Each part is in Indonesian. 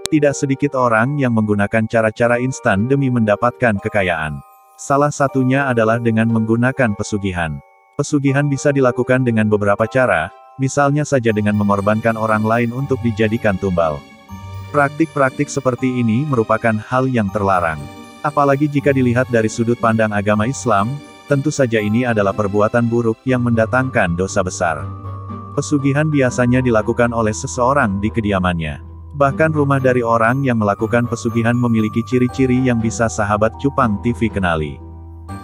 Tidak sedikit orang yang menggunakan cara-cara instan demi mendapatkan kekayaan. Salah satunya adalah dengan menggunakan pesugihan. Pesugihan bisa dilakukan dengan beberapa cara, misalnya saja dengan mengorbankan orang lain untuk dijadikan tumbal. Praktik-praktik seperti ini merupakan hal yang terlarang. Apalagi jika dilihat dari sudut pandang agama Islam, tentu saja ini adalah perbuatan buruk yang mendatangkan dosa besar. Pesugihan biasanya dilakukan oleh seseorang di kediamannya. Bahkan rumah dari orang yang melakukan pesugihan memiliki ciri-ciri yang bisa sahabat Cupang TV kenali.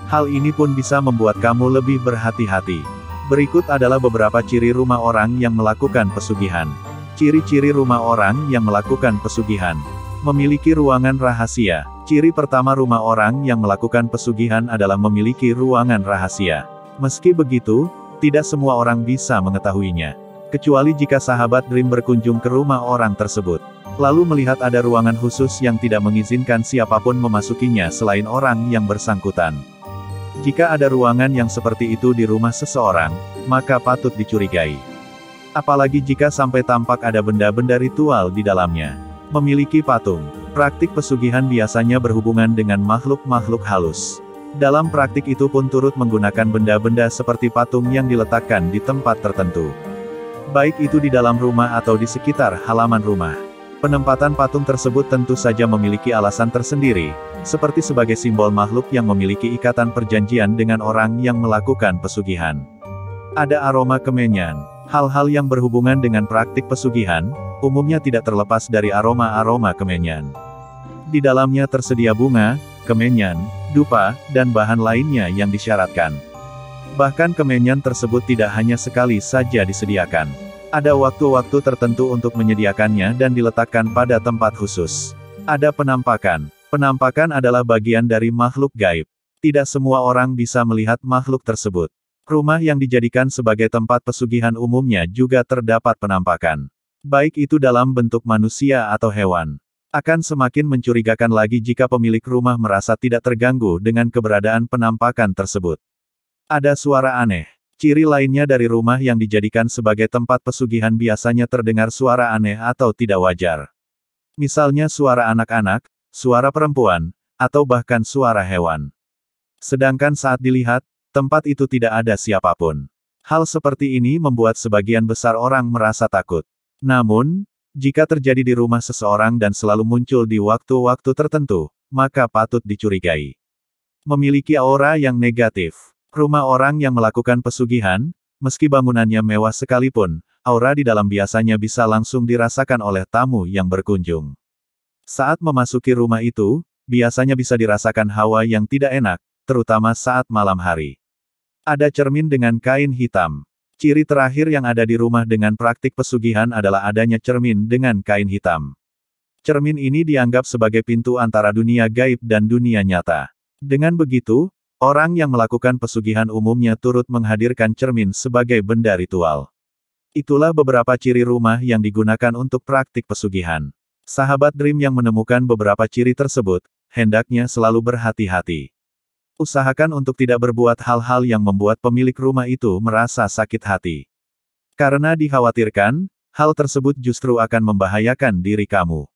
Hal ini pun bisa membuat kamu lebih berhati-hati. Berikut adalah beberapa ciri rumah orang yang melakukan pesugihan. Ciri-ciri rumah orang yang melakukan pesugihan. Memiliki ruangan rahasia. Ciri pertama rumah orang yang melakukan pesugihan adalah memiliki ruangan rahasia. Meski begitu, tidak semua orang bisa mengetahuinya. Kecuali jika sahabat Dream berkunjung ke rumah orang tersebut. Lalu melihat ada ruangan khusus yang tidak mengizinkan siapapun memasukinya selain orang yang bersangkutan. Jika ada ruangan yang seperti itu di rumah seseorang, maka patut dicurigai. Apalagi jika sampai tampak ada benda-benda ritual di dalamnya. Memiliki patung. Praktik pesugihan biasanya berhubungan dengan makhluk-makhluk halus. Dalam praktik itu pun turut menggunakan benda-benda seperti patung yang diletakkan di tempat tertentu. Baik itu di dalam rumah atau di sekitar halaman rumah. Penempatan patung tersebut tentu saja memiliki alasan tersendiri, seperti sebagai simbol makhluk yang memiliki ikatan perjanjian dengan orang yang melakukan pesugihan. Ada aroma kemenyan. Hal-hal yang berhubungan dengan praktik pesugihan, umumnya tidak terlepas dari aroma-aroma kemenyan. Di dalamnya tersedia bunga, kemenyan, dupa, dan bahan lainnya yang disyaratkan. Bahkan kemenyan tersebut tidak hanya sekali saja disediakan. Ada waktu-waktu tertentu untuk menyediakannya dan diletakkan pada tempat khusus. Ada penampakan. Penampakan adalah bagian dari makhluk gaib. Tidak semua orang bisa melihat makhluk tersebut. Rumah yang dijadikan sebagai tempat pesugihan umumnya juga terdapat penampakan. Baik itu dalam bentuk manusia atau hewan. Akan semakin mencurigakan lagi jika pemilik rumah merasa tidak terganggu dengan keberadaan penampakan tersebut. Ada suara aneh. Ciri lainnya dari rumah yang dijadikan sebagai tempat pesugihan biasanya terdengar suara aneh atau tidak wajar. Misalnya suara anak-anak, suara perempuan, atau bahkan suara hewan. Sedangkan saat dilihat, tempat itu tidak ada siapapun. Hal seperti ini membuat sebagian besar orang merasa takut. Namun, jika terjadi di rumah seseorang dan selalu muncul di waktu-waktu tertentu, maka patut dicurigai. Memiliki aura yang negatif. Rumah orang yang melakukan pesugihan, meski bangunannya mewah sekalipun, aura di dalam biasanya bisa langsung dirasakan oleh tamu yang berkunjung. Saat memasuki rumah itu, biasanya bisa dirasakan hawa yang tidak enak, terutama saat malam hari. Ada cermin dengan kain hitam. Ciri terakhir yang ada di rumah dengan praktik pesugihan adalah adanya cermin dengan kain hitam. Cermin ini dianggap sebagai pintu antara dunia gaib dan dunia nyata. Dengan begitu, orang yang melakukan pesugihan umumnya turut menghadirkan cermin sebagai benda ritual. Itulah beberapa ciri rumah yang digunakan untuk praktik pesugihan. Sahabat Dream yang menemukan beberapa ciri tersebut, hendaknya selalu berhati-hati. Usahakan untuk tidak berbuat hal-hal yang membuat pemilik rumah itu merasa sakit hati. Karena dikhawatirkan, hal tersebut justru akan membahayakan diri kamu.